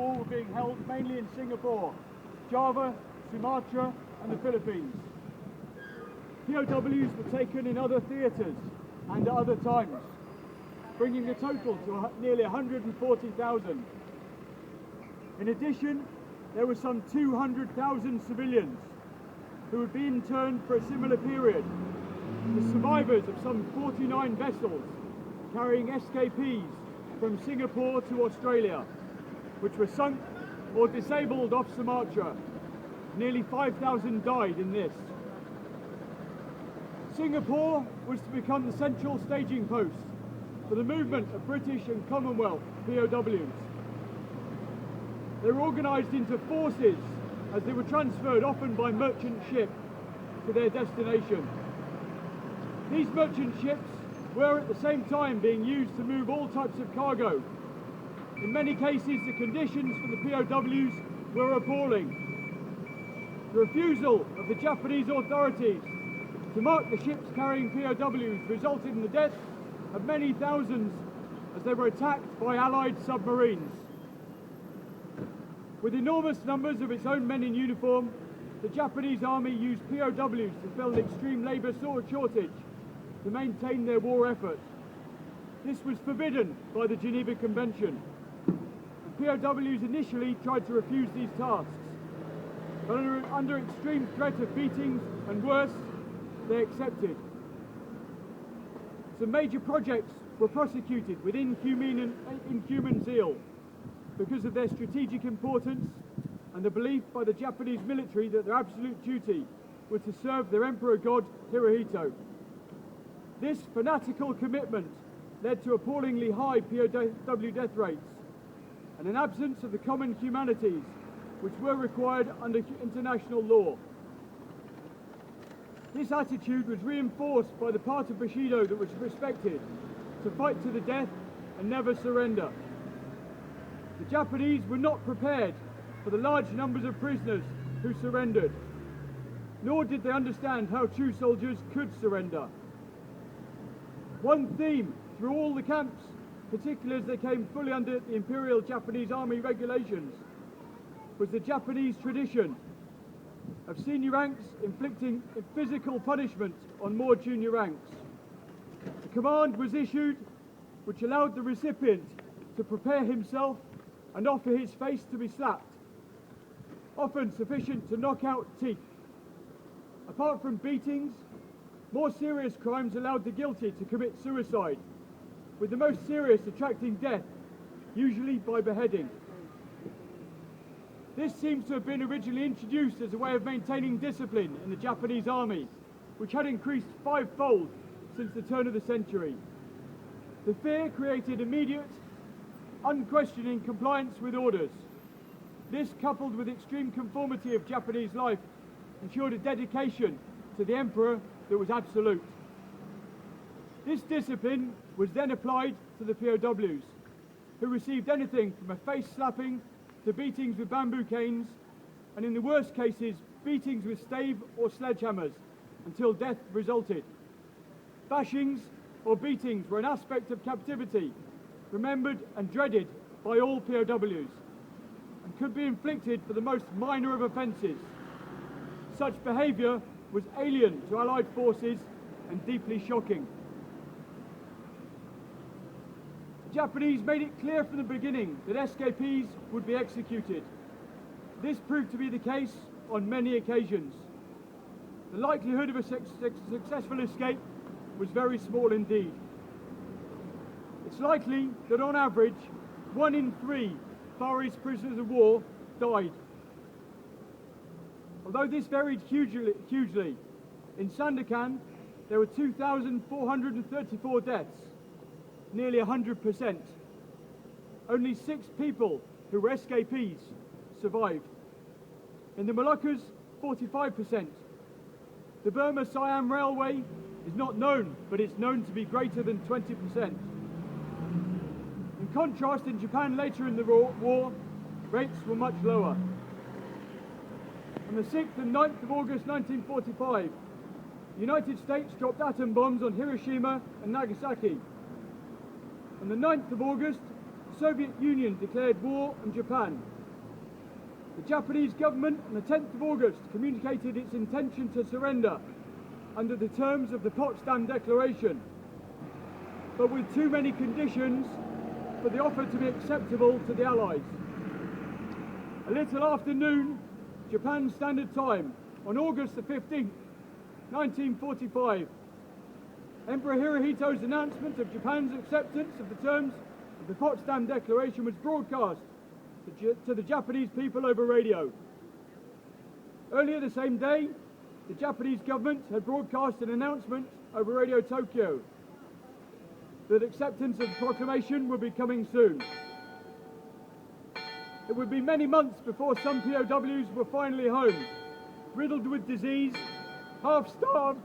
war were being held mainly in Singapore, Java, Sumatra and the Philippines. POWs were taken in other theatres and at other times, bringing the total to nearly 140,000. In addition, there were some 200,000 civilians who had been interned for a similar period, the survivors of some 49 vessels carrying escapees from Singapore to Australia, which were sunk or disabled off Sumatra. Nearly 5,000 died in this. Singapore was to become the central staging post for the movement of British and Commonwealth POWs. They were organised into forces as they were transferred often by merchant ship to their destination. These merchant ships were at the same time being used to move all types of cargo. In many cases, the conditions for the POWs were appalling. The refusal of the Japanese authorities to mark the ships carrying POWs resulted in the death of many thousands as they were attacked by Allied submarines. With enormous numbers of its own men in uniform, the Japanese army used POWs to fill an extreme labour shortage to maintain their war effort. This was forbidden by the Geneva Convention. The POWs initially tried to refuse these tasks, but under extreme threat of beatings and worse, they accepted. Some major projects were prosecuted with inhuman zeal because of their strategic importance and the belief by the Japanese military that their absolute duty was to serve their Emperor God Hirohito. This fanatical commitment led to appallingly high POW death rates and an absence of the common humanities which were required under international law. This attitude was reinforced by the part of Bushido that was respected, to fight to the death and never surrender. The Japanese were not prepared for the large numbers of prisoners who surrendered, nor did they understand how true soldiers could surrender. One theme through all the camps, particularly as they came fully under the Imperial Japanese Army regulations, was the Japanese tradition of senior ranks inflicting physical punishment on more junior ranks. A command was issued which allowed the recipient to prepare himself and offer his face to be slapped, often sufficient to knock out teeth. Apart from beatings, more serious crimes allowed the guilty to commit suicide, with the most serious attracting death, usually by beheading. This seems to have been originally introduced as a way of maintaining discipline in the Japanese army, which had increased fivefold since the turn of the century. The fear created immediate, unquestioning compliance with orders. This, coupled with extreme conformity of Japanese life, ensured a dedication to the emperor that was absolute. This discipline was then applied to the POWs, who received anything from a face slapping to beatings with bamboo canes, and in the worst cases, beatings with stave or sledgehammers until death resulted. Bashings or beatings were an aspect of captivity, remembered and dreaded by all POWs, and could be inflicted for the most minor of offences. Such behaviour was alien to Allied forces and deeply shocking. The Japanese made it clear from the beginning that escapees would be executed. This proved to be the case on many occasions. The likelihood of a successful escape was very small indeed. It's likely that on average, 1 in 3 Far East prisoners of war died. Although this varied hugely, in Sandakan there were 2,434 deaths, nearly 100%. Only 6 people who were escapees survived. In the Moluccas, 45%. The Burma-Siam Railway is not known, but it's known to be greater than 20%. In contrast, in Japan later in the war, rates were much lower. On the 6th and 9th of August 1945, the United States dropped atom bombs on Hiroshima and Nagasaki. On the 9th of August, the Soviet Union declared war on Japan. The Japanese government on the 10th of August communicated its intention to surrender under the terms of the Potsdam Declaration, but with too many conditions for the offer to be acceptable to the Allies. A little after noon, Japan Standard Time, on August the 15th, 1945, Emperor Hirohito's announcement of Japan's acceptance of the terms of the Potsdam Declaration was broadcast to the Japanese people over radio. Earlier the same day, the Japanese government had broadcast an announcement over Radio Tokyo that acceptance of the proclamation would be coming soon. It would be many months before some POWs were finally home, riddled with disease, half-starved.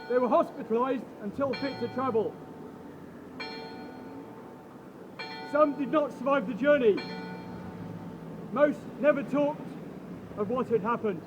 They were hospitalised until fit to travel. Some did not survive the journey. Most never talked of what had happened.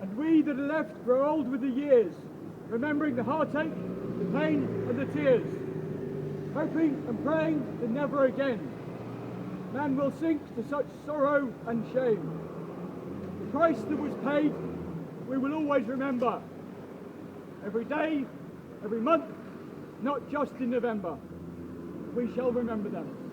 And we that are left grow old with the years, remembering the heartache, the pain and the tears, hoping and praying that never again man will sink to such sorrow and shame. The price that was paid we will always remember, every day, every month, not just in November. We shall remember them.